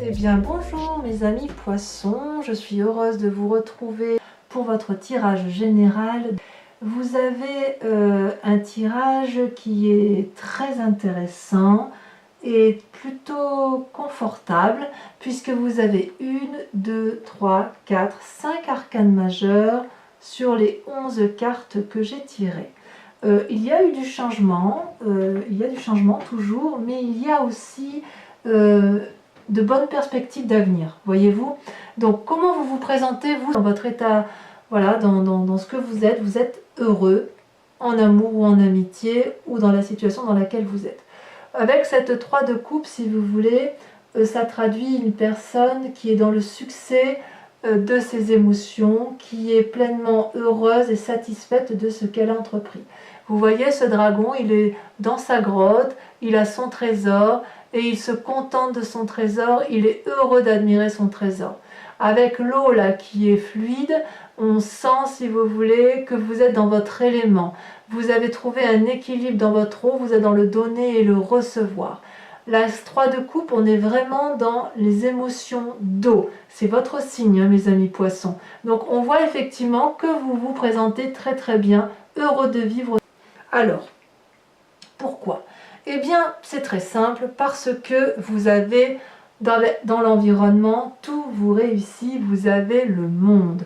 Eh bien bonjour mes amis poissons, je suis heureuse de vous retrouver pour votre tirage général. Vous avez un tirage qui est très intéressant et plutôt confortable puisque vous avez 1, 2, 3, 4, 5 arcanes majeures sur les 11 cartes que j'ai tirées. Il y a eu du changement, toujours, mais il y a aussi de bonnes perspectives d'avenir, voyez-vous. Donc comment vous vous présentez, vous, dans votre état, voilà, dans ce que vous êtes heureux, en amour ou en amitié, ou dans la situation dans laquelle vous êtes. Avec cette 3 de coupe, si vous voulez, ça traduit une personne qui est dans le succès de ses émotions, qui est pleinement heureuse et satisfaite de ce qu'elle a entrepris. Vous voyez, ce dragon, il est dans sa grotte, il a son trésor, et il se contente de son trésor, il est heureux d'admirer son trésor. Avec l'eau là qui est fluide, on sent, si vous voulez, que vous êtes dans votre élément. Vous avez trouvé un équilibre dans votre eau, vous êtes dans le donner et le recevoir. La 3 de coupe, on est vraiment dans les émotions d'eau. C'est votre signe, hein, mes amis poissons. Donc on voit effectivement que vous vous présentez très très bien, heureux de vivre. Alors, pourquoi ? Eh bien, c'est très simple, parce que vous avez dans l'environnement, tout vous réussit, vous avez le monde.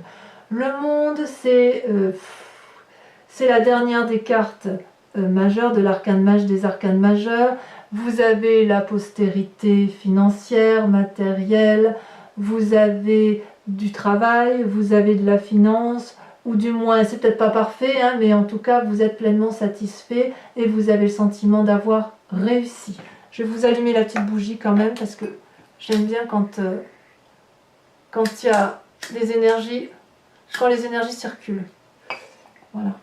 Le monde, c'est la dernière des cartes majeures, de l'arcane mage des arcanes majeurs. Vous avez la postérité financière, matérielle, vous avez du travail, vous avez de la finance, ou du moins, c'est peut-être pas parfait, hein, mais en tout cas, vous êtes pleinement satisfait et vous avez le sentiment d'avoir réussi. Je vais vous allumer la petite bougie quand même, parce que j'aime bien quand il y a des énergies, quand les énergies circulent. Voilà,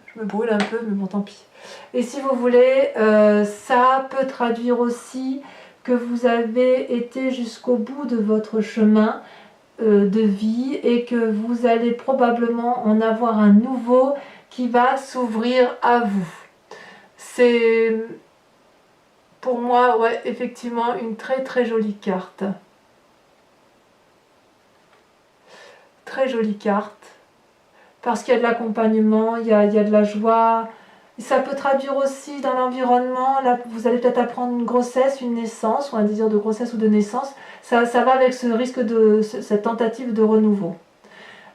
je me brûle un peu, mais bon, tant pis. Et si vous voulez, ça peut traduire aussi que vous avez été jusqu'au bout de votre chemin de vie et que vous allez probablement en avoir un nouveau qui va s'ouvrir à vous. C'est pour moi, ouais, effectivement, une très très jolie carte. Très jolie carte. Parce qu'il y a de l'accompagnement, il y a de la joie. Ça peut traduire aussi dans l'environnement, là vous allez peut-être apprendre une grossesse, une naissance, ou un désir de grossesse ou de naissance. Ça va avec ce risque cette tentative de renouveau.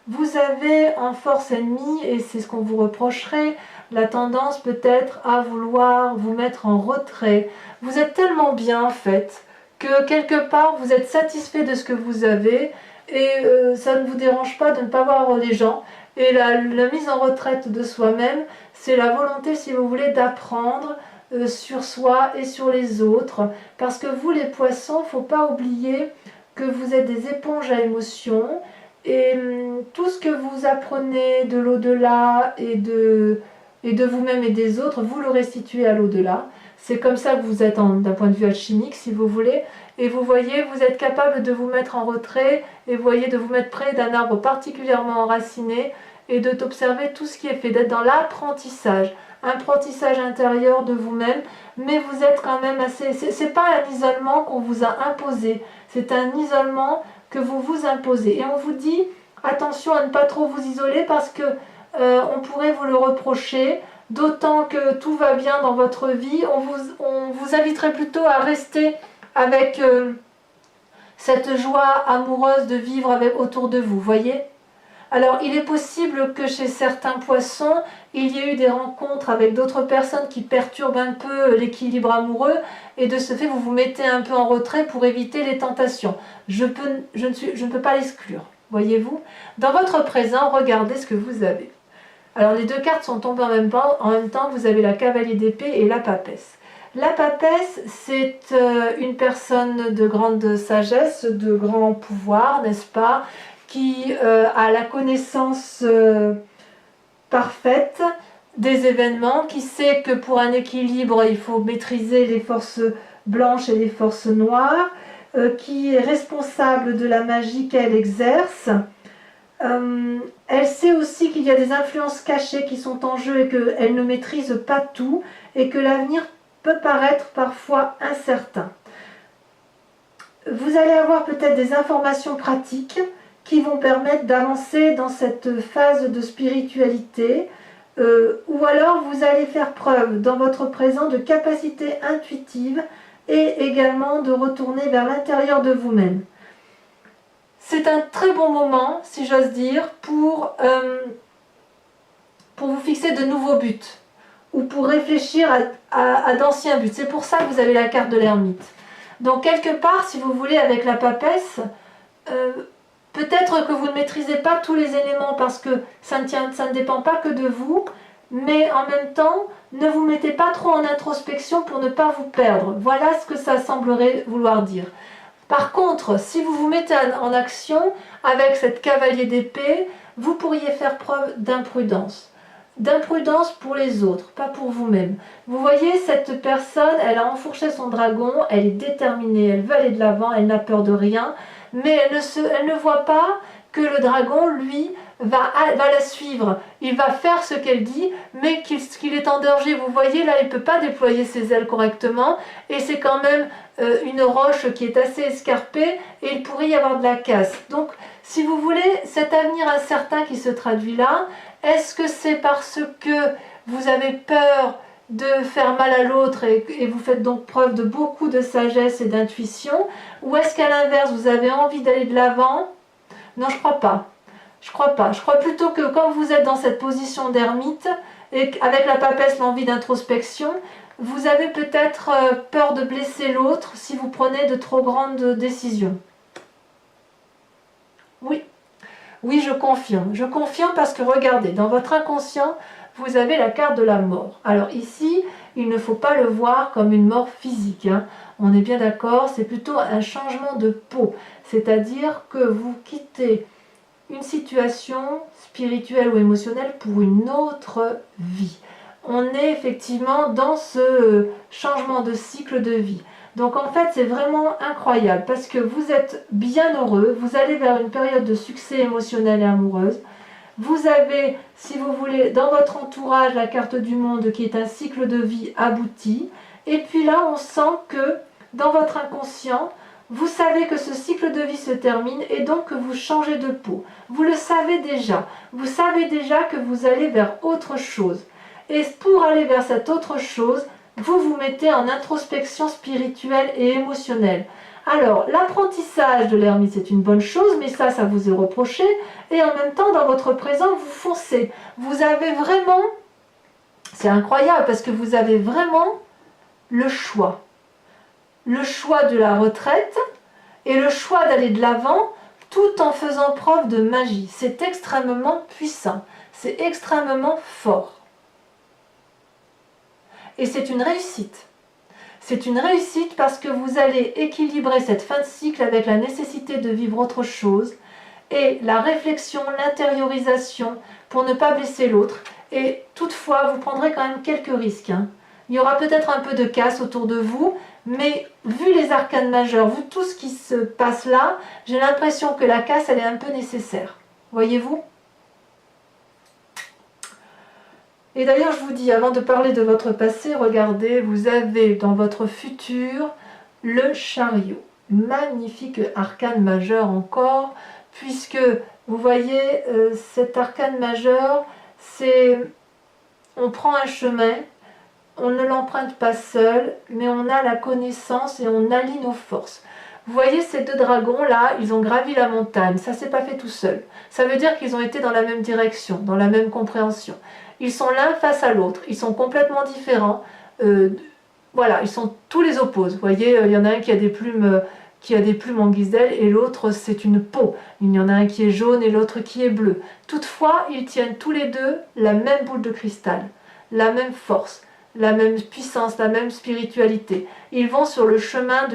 Vous avez en force ennemie, et c'est ce qu'on vous reprocherait, la tendance peut-être à vouloir vous mettre en retrait. Vous êtes tellement bien en fait, que quelque part vous êtes satisfait de ce que vous avez, et ça ne vous dérange pas de ne pas voir les gens. Et la mise en retraite de soi-même, c'est la volonté, si vous voulez, d'apprendre sur soi et sur les autres. Parce que vous, les poissons, il ne faut pas oublier que vous êtes des éponges à émotions. Et tout ce que vous apprenez de l'au-delà et de vous-même et des autres, vous le restituez à l'au-delà. C'est comme ça que vous êtes d'un point de vue alchimique, si vous voulez. Et vous voyez, vous êtes capable de vous mettre en retrait et vous voyez de vous mettre près d'un arbre particulièrement enraciné et de t'observer tout ce qui est fait, d'être dans l'apprentissage intérieur de vous-même, mais vous êtes quand même assez... C'est pas un isolement qu'on vous a imposé, c'est un isolement que vous vous imposez. Et on vous dit, attention à ne pas trop vous isoler parce que on pourrait vous le reprocher, d'autant que tout va bien dans votre vie. On vous inviterait plutôt à rester avec cette joie amoureuse de vivre autour de vous, voyez ? Alors, il est possible que chez certains poissons, il y ait eu des rencontres avec d'autres personnes qui perturbent un peu l'équilibre amoureux, et de ce fait, vous vous mettez un peu en retrait pour éviter les tentations. Je ne peux pas l'exclure, voyez-vous. Dans votre présent, regardez ce que vous avez. Alors, les deux cartes sont tombées en même temps, vous avez la cavalier d'épée et la papesse. La papesse, c'est une personne de grande sagesse, de grand pouvoir, n'est-ce pas, qui a la connaissance parfaite des événements, qui sait que pour un équilibre, il faut maîtriser les forces blanches et les forces noires, qui est responsable de la magie qu'elle exerce. Elle sait aussi qu'il y a des influences cachées qui sont en jeu et qu'elle ne maîtrise pas tout, et que l'avenir peut paraître parfois incertain. vous allez avoir peut-être des informations pratiques qui vont permettre d'avancer dans cette phase de spiritualité, ou alors vous allez faire preuve dans votre présent de capacité intuitive et également de retourner vers l'intérieur de vous-même. C'est un très bon moment, si j'ose dire, pour vous fixer de nouveaux buts ou pour réfléchir à d'anciens buts. C'est pour ça que vous avez la carte de l'ermite. Donc quelque part, si vous voulez, avec la papesse, peut-être que vous ne maîtrisez pas tous les éléments parce que ça ne dépend pas que de vous, mais en même temps, ne vous mettez pas trop en introspection pour ne pas vous perdre. Voilà ce que ça semblerait vouloir dire. Par contre, si vous vous mettez en action avec cette cavalier d'épée, vous pourriez faire preuve d'imprudence. D'imprudence pour les autres, pas pour vous-même. Vous voyez, cette personne, elle a enfourché son dragon, elle est déterminée, elle veut aller de l'avant, elle n'a peur de rien, mais elle ne voit pas que le dragon, lui, va la suivre. Il va faire ce qu'elle dit, mais qu'il est en danger. Vous voyez, là, il ne peut pas déployer ses ailes correctement, et c'est quand même une roche qui est assez escarpée, et il pourrait y avoir de la casse. Donc, si vous voulez, cet avenir incertain qui se traduit là, est-ce que c'est parce que vous avez peur de faire mal à l'autre et vous faites donc preuve de beaucoup de sagesse et d'intuition, ou est-ce qu'à l'inverse, vous avez envie d'aller de l'avant? Non, je crois pas. Je crois pas. Je crois plutôt que quand vous êtes dans cette position d'ermite, et avec la papesse, l'envie d'introspection, vous avez peut-être peur de blesser l'autre si vous prenez de trop grandes décisions. Oui. Oui, je confirme. Je confirme parce que regardez, dans votre inconscient, vous avez la carte de la mort. Alors ici, il ne faut pas le voir comme une mort physique. Hein. On est bien d'accord, c'est plutôt un changement de peau. C'est-à-dire que vous quittez une situation spirituelle ou émotionnelle pour une autre vie. On est effectivement dans ce changement de cycle de vie. Donc en fait, c'est vraiment incroyable parce que vous êtes bien heureux, vous allez vers une période de succès émotionnel et amoureuse. Vous avez, si vous voulez, dans votre entourage, la carte du monde qui est un cycle de vie abouti. Et puis là, on sent que dans votre inconscient, vous savez que ce cycle de vie se termine et donc que vous changez de peau. Vous le savez déjà. Vous savez déjà que vous allez vers autre chose. Et pour aller vers cette autre chose, vous vous mettez en introspection spirituelle et émotionnelle. Alors, l'apprentissage de l'ermite, c'est une bonne chose, mais ça vous est reproché. Et en même temps, dans votre présent, vous foncez. Vous avez vraiment, c'est incroyable, parce que vous avez vraiment le choix. Le choix de la retraite et le choix d'aller de l'avant, tout en faisant preuve de magie. C'est extrêmement puissant. C'est extrêmement fort. Et c'est une réussite. C'est une réussite parce que vous allez équilibrer cette fin de cycle avec la nécessité de vivre autre chose et la réflexion, l'intériorisation pour ne pas blesser l'autre. Et toutefois, vous prendrez quand même quelques risques. Hein. Il y aura peut-être un peu de casse autour de vous, mais vu les arcanes majeures, vu tout ce qui se passe là, j'ai l'impression que la casse, elle est un peu nécessaire. Voyez-vous ? Et d'ailleurs, je vous dis, avant de parler de votre passé, regardez, vous avez dans votre futur le chariot. Magnifique arcane majeur encore, puisque vous voyez, cet arcane majeur, c'est on prend un chemin, on ne l'emprunte pas seul, mais on a la connaissance et on allie nos forces. Vous voyez ces deux dragons là, ils ont gravi la montagne, ça s'est pas fait tout seul. Ça veut dire qu'ils ont été dans la même direction, dans la même compréhension. Ils sont l'un face à l'autre, ils sont complètement différents. Voilà, ils sont tous les opposés. Vous voyez, il y en a un qui a des plumes en guise d'aile et l'autre c'est une peau. Il y en a un qui est jaune et l'autre qui est bleu. Toutefois, ils tiennent tous les deux la même boule de cristal, la même force, la même puissance, la même spiritualité. Ils vont sur le chemin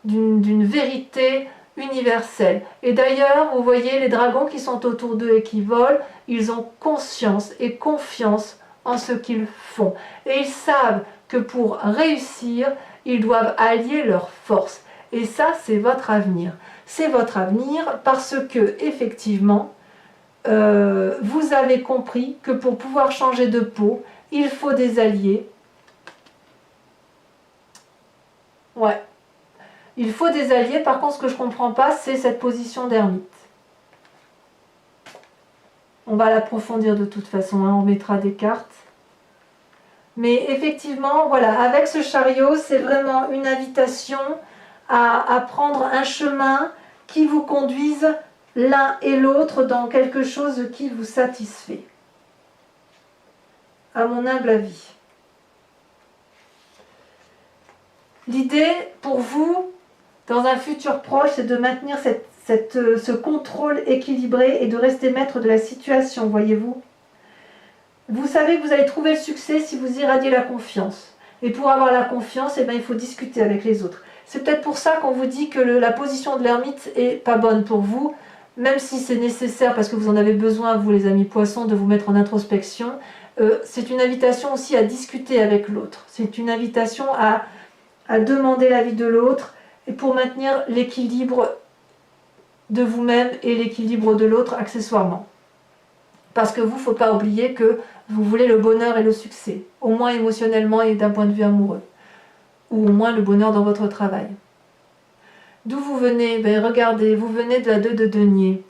d'une vérité universelle. Et d'ailleurs, vous voyez les dragons qui sont autour d'eux et qui volent, ils ont conscience et confiance en ce qu'ils font. Et ils savent que pour réussir, ils doivent allier leurs forces. Et ça, c'est votre avenir. C'est votre avenir parce que, effectivement, vous avez compris que pour pouvoir changer de peau, il faut des alliés. Ouais. Il faut des alliés. Par contre, ce que je ne comprends pas, c'est cette position d'ermite. On va l'approfondir de toute façon, hein, on mettra des cartes. Mais effectivement, voilà, avec ce chariot, c'est vraiment une invitation à prendre un chemin qui vous conduise l'un et l'autre dans quelque chose qui vous satisfait. À mon humble avis. L'idée pour vous, dans un futur proche, c'est de maintenir ce contrôle équilibré et de rester maître de la situation, voyez-vous. Vous savez que vous allez trouver le succès si vous irradiez la confiance. Et pour avoir la confiance, eh bien, il faut discuter avec les autres. C'est peut-être pour ça qu'on vous dit que la position de l'ermite n'est pas bonne pour vous, même si c'est nécessaire parce que vous en avez besoin, vous les amis poissons, de vous mettre en introspection. C'est une invitation aussi à discuter avec l'autre. C'est une invitation à demander l'avis de l'autre et pour maintenir l'équilibre de vous-même et l'équilibre de l'autre accessoirement. Parce que vous, il ne faut pas oublier que vous voulez le bonheur et le succès, au moins émotionnellement et d'un point de vue amoureux, ou au moins le bonheur dans votre travail. D'où vous venez? Ben, regardez, vous venez de la 2 de denier.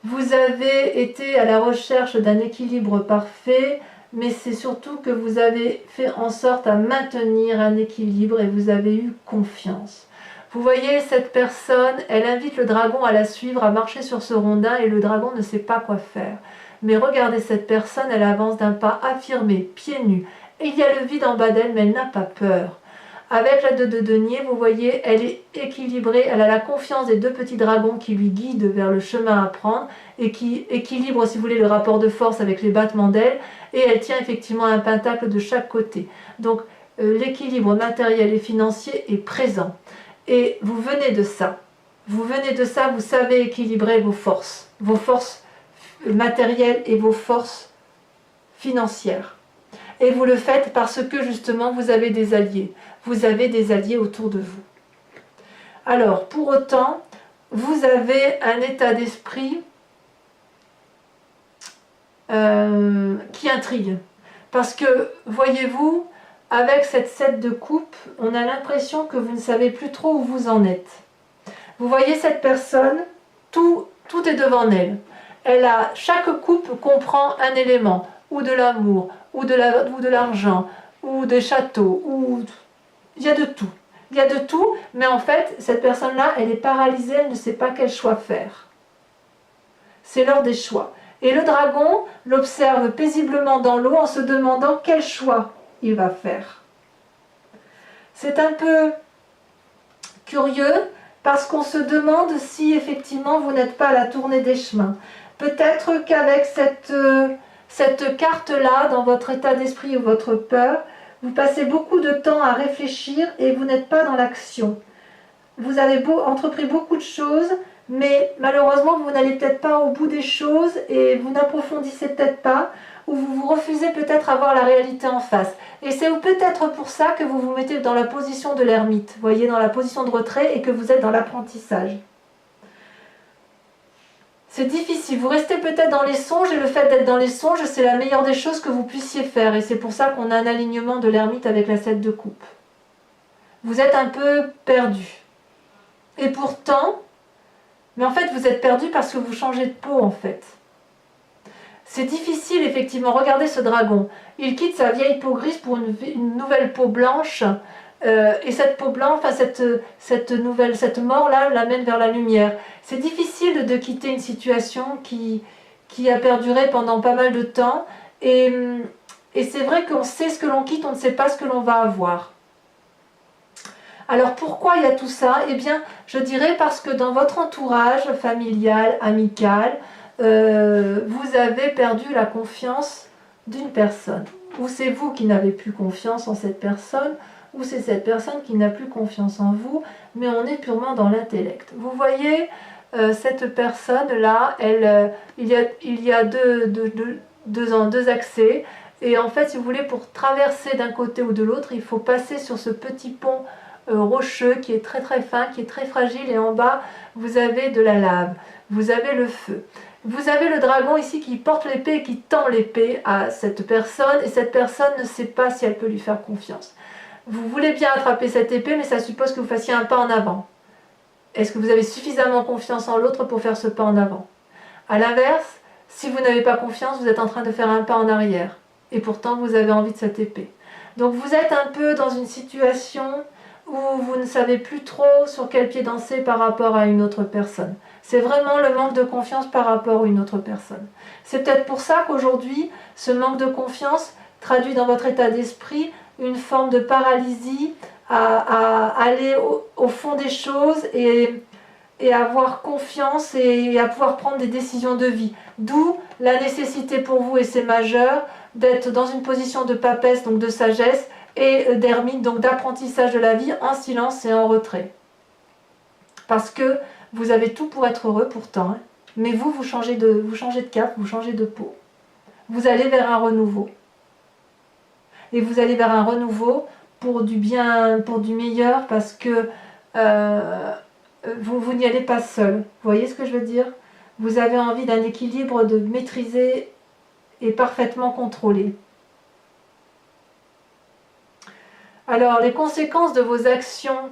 Vous avez été à la recherche d'un équilibre parfait, mais c'est surtout que vous avez fait en sorte à maintenir un équilibre et vous avez eu confiance. Vous voyez, cette personne, elle invite le dragon à la suivre, à marcher sur ce rondin et le dragon ne sait pas quoi faire. Mais regardez cette personne, elle avance d'un pas affirmé, pieds nus. Et il y a le vide en bas d'elle, mais elle n'a pas peur. Avec la 2 de denier, vous voyez, elle est équilibrée, elle a la confiance des 2 petits dragons qui lui guident vers le chemin à prendre et qui équilibrent, si vous voulez, le rapport de force avec les battements d'ailes. Et elle tient effectivement un pentacle de chaque côté. Donc l'équilibre matériel et financier est présent. Et vous venez de ça. Vous venez de ça, vous savez équilibrer vos forces matérielles et vos forces financières. Et vous le faites parce que justement vous avez des alliés. Vous avez des alliés autour de vous. Alors, pour autant, vous avez un état d'esprit qui intrigue. Parce que, voyez-vous, avec cette 7 de coupe, on a l'impression que vous ne savez plus trop où vous en êtes. Vous voyez cette personne, tout est devant elle. Chaque coupe comprend un élément, ou de l'amour, ou de l'argent, ou des châteaux, il y a de tout. Il y a de tout, mais en fait, cette personne-là, elle est paralysée, elle ne sait pas quel choix faire. C'est l'heure des choix. Et le dragon l'observe paisiblement dans l'eau en se demandant quel choix il va faire. C'est un peu curieux parce qu'on se demande si effectivement vous n'êtes pas à la tournée des chemins. Peut-être qu'avec cette carte-là, dans votre état d'esprit ou votre peur, vous passez beaucoup de temps à réfléchir et vous n'êtes pas dans l'action. Vous avez entrepris beaucoup de choses, mais malheureusement, vous n'allez peut-être pas au bout des choses et vous n'approfondissez peut-être pas, ou vous vous refusez peut-être à voir la réalité en face. Et c'est peut-être pour ça que vous vous mettez dans la position de l'ermite, voyez, dans la position de retrait et que vous êtes dans l'apprentissage. C'est difficile, vous restez peut-être dans les songes et le fait d'être dans les songes, c'est la meilleure des choses que vous puissiez faire et c'est pour ça qu'on a un alignement de l'ermite avec la 7 de coupe. Vous êtes un peu perdu. Et pourtant, mais en fait vous êtes perdu parce que vous changez de peau en fait. C'est difficile effectivement, regardez ce dragon, il quitte sa vieille peau grise pour une nouvelle peau blanche et cette peau blanche, enfin cette mort-là l'amène vers la lumière. C'est difficile de quitter une situation qui a perduré pendant pas mal de temps et c'est vrai qu'on sait ce que l'on quitte, on ne sait pas ce que l'on va avoir. Alors pourquoi il y a tout ça? Eh bien, je dirais parce que dans votre entourage familial, amical, vous avez perdu la confiance d'une personne. Ou c'est vous qui n'avez plus confiance en cette personne, ou c'est cette personne qui n'a plus confiance en vous, mais on est purement dans l'intellect. Vous voyez, cette personne-là, il y a deux accès, et en fait, si vous voulez, pour traverser d'un côté ou de l'autre, il faut passer sur ce petit pont rocheux qui est très très fin, qui est très fragile, et en bas, vous avez de la lave, vous avez le feu. Vous avez le dragon ici qui porte l'épée et qui tend l'épée à cette personne, et cette personne ne sait pas si elle peut lui faire confiance. Vous voulez bien attraper cette épée, mais ça suppose que vous fassiez un pas en avant. Est-ce que vous avez suffisamment confiance en l'autre pour faire ce pas en avant? À l'inverse, si vous n'avez pas confiance, vous êtes en train de faire un pas en arrière. Et pourtant, vous avez envie de cette épée. Donc vous êtes un peu dans une situation où vous ne savez plus trop sur quel pied danser par rapport à une autre personne. C'est vraiment le manque de confiance par rapport à une autre personne. C'est peut-être pour ça qu'aujourd'hui, ce manque de confiance traduit dans votre état d'esprit une forme de paralysie à aller au fond des choses et avoir confiance et à pouvoir prendre des décisions de vie. D'où la nécessité pour vous, et c'est majeur, d'être dans une position de papesse, donc de sagesse, et d'ermite, donc d'apprentissage de la vie, en silence et en retrait. Parce que vous avez tout pour être heureux pourtant, hein, mais vous changez de cap, vous changez de peau. Vous allez vers un renouveau. Et vous allez vers un renouveau pour du bien, pour du meilleur, parce que vous n'y allez pas seul. Vous voyez ce que je veux dire? Vous avez envie d'un équilibre, de maîtriser et parfaitement contrôler. Alors, les conséquences de vos actions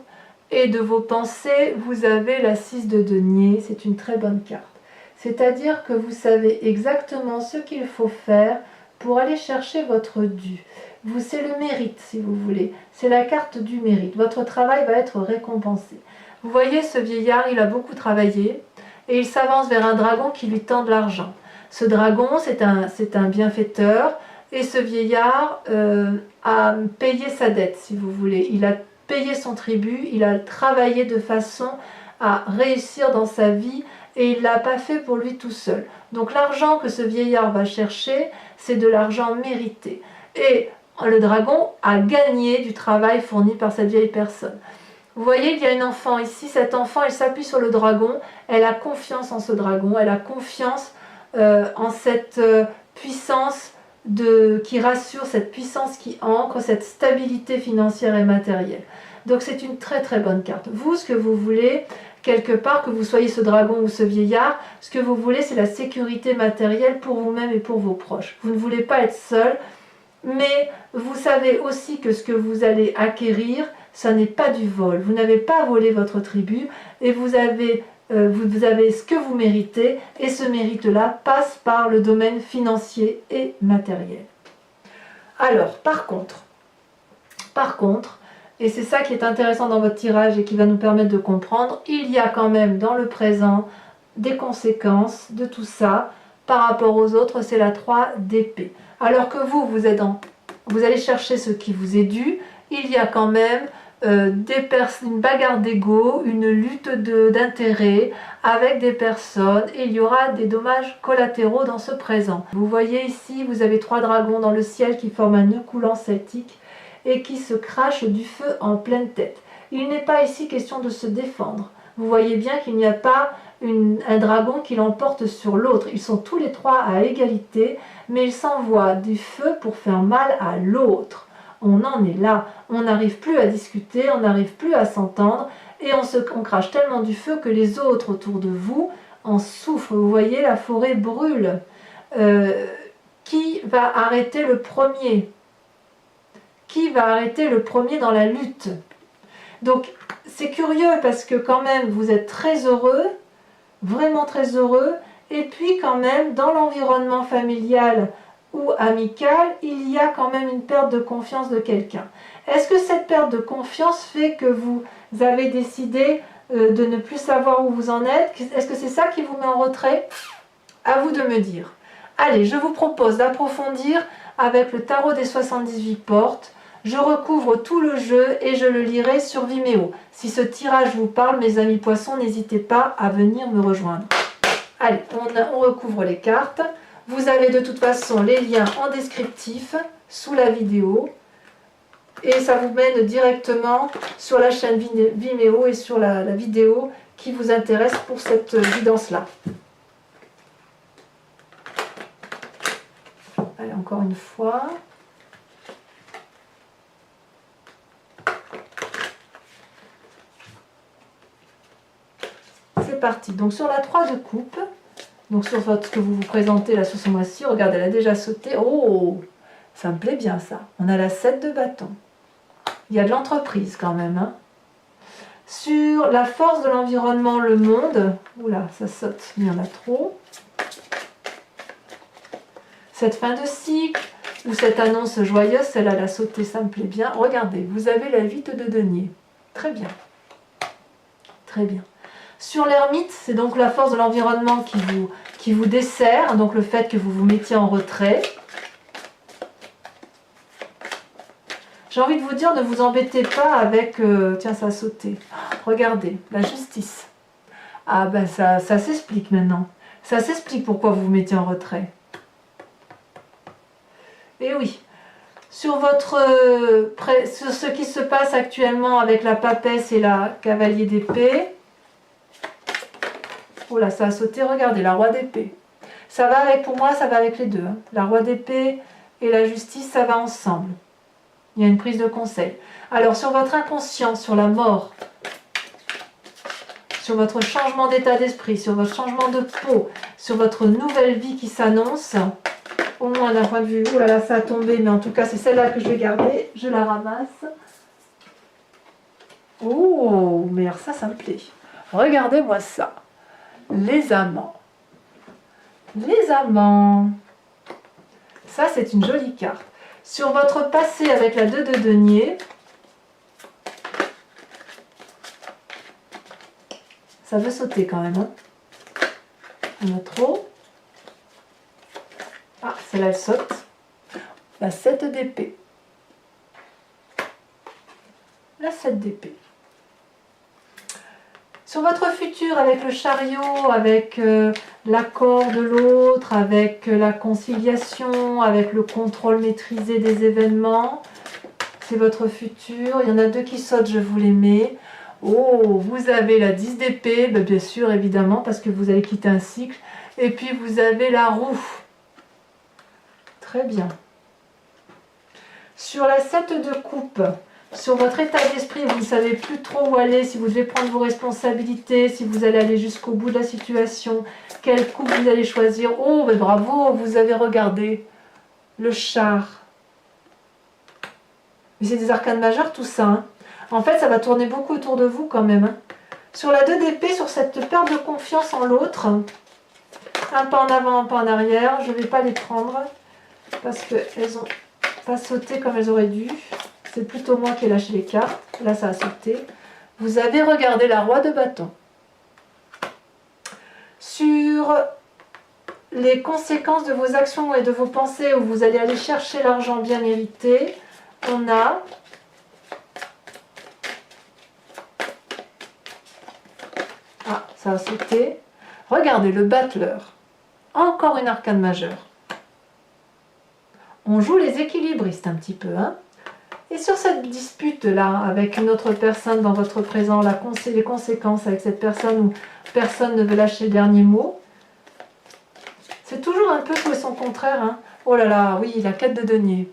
et de vos pensées, vous avez la 6 de denier, c'est une très bonne carte. C'est-à-dire que vous savez exactement ce qu'il faut faire pour aller chercher votre dû. C'est le mérite, si vous voulez. C'est la carte du mérite. Votre travail va être récompensé. Vous voyez, ce vieillard, il a beaucoup travaillé et il s'avance vers un dragon qui lui tend de l'argent. Ce dragon, c'est un bienfaiteur. Et ce vieillard a payé sa dette, si vous voulez. Il a payé son tribut, il a travaillé de façon à réussir dans sa vie et il ne l'a pas fait pour lui tout seul. Donc l'argent que ce vieillard va chercher, c'est de l'argent mérité. Et le dragon a gagné du travail fourni par cette vieille personne. Vous voyez, il y a une enfant ici. Cet enfant, elle s'appuie sur le dragon. Elle a confiance en ce dragon. Elle a confiance en cette puissance qui rassure, cette puissance qui ancre, cette stabilité financière et matérielle. Donc c'est une très très bonne carte. Vous, ce que vous voulez, quelque part, que vous soyez ce dragon ou ce vieillard, ce que vous voulez, c'est la sécurité matérielle pour vous-même et pour vos proches. Vous ne voulez pas être seul, mais vous savez aussi que ce que vous allez acquérir, ça n'est pas du vol. Vous n'avez pas volé votre tribu et vous avez ce que vous méritez, et ce mérite-là passe par le domaine financier et matériel. Alors, par contre, et c'est ça qui est intéressant dans votre tirage et qui va nous permettre de comprendre, il y a quand même dans le présent des conséquences de tout ça par rapport aux autres, c'est la 3 d'épée. Alors que vous allez chercher ce qui vous est dû, il y a quand même une bagarre d'ego, une lutte d'intérêt avec des personnes, et il y aura des dommages collatéraux dans ce présent. Vous voyez ici, vous avez 3 dragons dans le ciel qui forment un nœud coulant celtique et qui se crachent du feu en pleine tête. Il n'est pas ici question de se défendre. Vous voyez bien qu'il n'y a pas un dragon qui l'emporte sur l'autre. Ils sont tous les 3 à égalité, mais ils s'envoient du feu pour faire mal à l'autre. On en est là, on n'arrive plus à discuter, on n'arrive plus à s'entendre, et on crache tellement du feu que les autres autour de vous en souffrent. Vous voyez, la forêt brûle. Qui va arrêter le premier? Qui va arrêter le premier dans la lutte? Donc c'est curieux parce que quand même vous êtes très heureux, vraiment très heureux, et puis quand même dans l'environnement familial ou amical, il y a quand même une perte de confiance de quelqu'un. Est-ce que cette perte de confiance fait que vous avez décidé de ne plus savoir où vous en êtes? Est-ce que c'est ça qui vous met en retrait? À vous de me dire. Allez, je vous propose d'approfondir avec le tarot des 78 portes. Je recouvre tout le jeu et je le lirai sur Vimeo. Si ce tirage vous parle, mes amis poissons, n'hésitez pas à venir me rejoindre. Allez, on recouvre les cartes. Vous avez de toute façon les liens en descriptif sous la vidéo. Et ça vous mène directement sur la chaîne Vimeo et sur la vidéo qui vous intéresse pour cette guidance-là. Allez, encore une fois. C'est parti. Donc sur la 3 de coupe, donc sur ce que vous vous présentez là sur ce mois-ci, regardez, elle a déjà sauté. Oh, ça me plaît bien ça. On a la 7 de bâton. Il y a de l'entreprise quand même. Hein. Sur la force de l'environnement, le monde. Oula, ça saute, il y en a trop. Cette fin de cycle, ou cette annonce joyeuse, celle-là, elle a sauté, ça me plaît bien. Regardez, vous avez la 8 de denier. Très bien. Très bien. Sur l'ermite, c'est donc la force de l'environnement qui vous dessert, donc le fait que vous vous mettiez en retrait. J'ai envie de vous dire, ne vous embêtez pas avec... tiens, ça a sauté. Regardez, la justice. Ah ben ça s'explique maintenant. Ça s'explique pourquoi vous vous mettez en retrait. Et oui, sur sur ce qui se passe actuellement avec la papesse et la cavalier d'épée. Oh là, ça a sauté, regardez, la roi d'épée. Ça va avec, pour moi, ça va avec les deux. Hein. La roi d'épée et la justice, ça va ensemble. Il y a une prise de conseil. Alors, sur votre inconscient, sur la mort, sur votre changement d'état d'esprit, sur votre changement de peau, sur votre nouvelle vie qui s'annonce, au moins d'un point de vue, oh là là, ça a tombé, mais en tout cas, c'est celle-là que je vais garder. Je la ramasse. Oh, mais alors ça me plaît. Regardez-moi ça. Les amants. Les amants. Ça, c'est une jolie carte. Sur votre passé avec la 2 de denier, ça veut sauter quand même. Hein. On a trop. Ah, celle-là, elle saute. La 7 d'épée. La 7 d'épée. Sur votre futur avec le chariot, avec l'accord de l'autre, avec la conciliation, avec le contrôle maîtrisé des événements, c'est votre futur. Il y en a 2 qui sautent, je vous les mets. Oh, vous avez la 10 d'épée, ben bien sûr, évidemment, parce que vous allez quitter un cycle. Et puis vous avez la roue. Très bien. Sur la 7 de coupe, sur votre état d'esprit, vous ne savez plus trop où aller, si vous devez prendre vos responsabilités, si vous allez aller jusqu'au bout de la situation, quelle coupe vous allez choisir. Oh, mais bravo, vous avez regardé le char. Mais c'est des arcanes majeures tout ça. Hein. En fait, ça va tourner beaucoup autour de vous quand même. Hein. Sur la 2 d'épée, sur cette perte de confiance en l'autre, un pas en avant, un pas en arrière, je ne vais pas les prendre parce qu'elles n'ont pas sauté comme elles auraient dû. C'est plutôt moi qui ai lâché les cartes. Là, ça a sauté. Vous avez regardé la roi de bâton. Sur les conséquences de vos actions et de vos pensées où vous allez aller chercher l'argent bien mérité, on a ah, ça a sauté. Regardez, le battleur. Encore une arcane majeure. On joue les équilibristes un petit peu, hein. Et sur cette dispute-là, avec une autre personne dans votre présent, les conséquences avec cette personne où personne ne veut lâcher le dernier mot, c'est toujours un peu tout et son contraire. Hein. Oh là là, oui, la 4 de denier.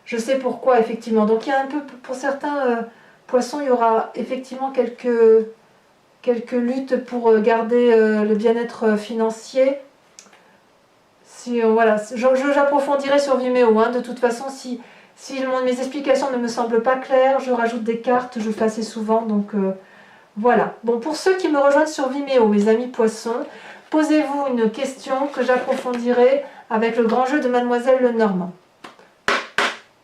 Je sais pourquoi, effectivement. Donc il y a un peu, pour certains poissons, il y aura effectivement quelques luttes pour garder le bien-être financier. Si, voilà, j'approfondirai sur Vimeo. Hein. De toute façon, si mes explications ne me semblent pas claires, je rajoute des cartes, je fais assez souvent, donc voilà. Bon, pour ceux qui me rejoignent sur Vimeo, mes amis poissons, posez-vous une question que j'approfondirai avec le grand jeu de Mademoiselle Lenormand.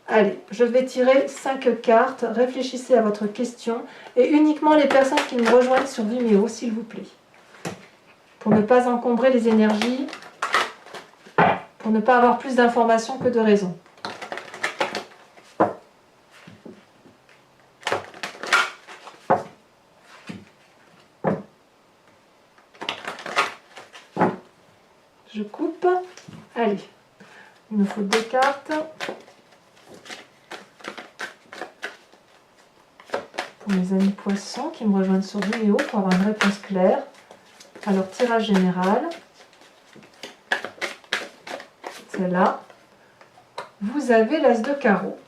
Allez, je vais tirer 5 cartes, réfléchissez à votre question, et uniquement les personnes qui me rejoignent sur Vimeo, s'il vous plaît. Pour ne pas encombrer les énergies, pour ne pas avoir plus d'informations que de raisons. Je coupe. Allez, il me faut 2 cartes. Pour mes amis poissons qui me rejoignent sur vidéo pour avoir une réponse claire. Alors, tirage général. Celle-là. Vous avez l'as de carreau.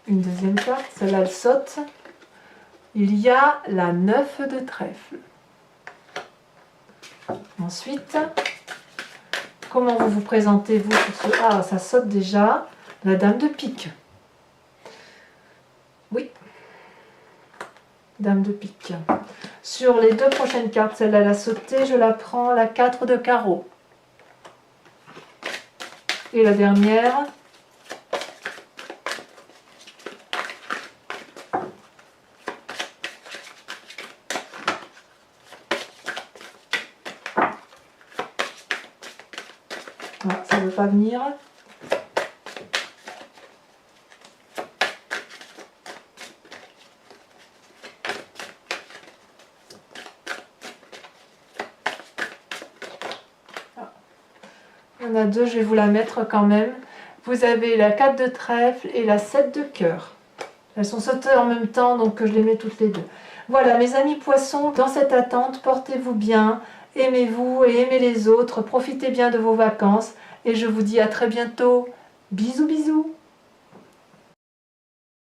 Une deuxième carte, celle-là elle saute. Il y a la 9 de trèfle. Ensuite, Comment vous vous présentez, vous, sur ce... Ah, ça saute déjà. La dame de pique. Oui. Dame de pique. Sur les deux prochaines cartes, celle-là, elle a sauté. Je la prends, la 4 de carreau. Et la dernière. Ah, ça ne veut pas venir. Il y en a deux, je vais vous la mettre quand même. Vous avez la 4 de trèfle et la 7 de cœur. Elles sont sautées en même temps, donc je les mets toutes les deux. Voilà, mes amis poissons, dans cette attente, portez-vous bien, aimez-vous et aimez les autres, profitez bien de vos vacances, et je vous dis à très bientôt. Bisous, bisous!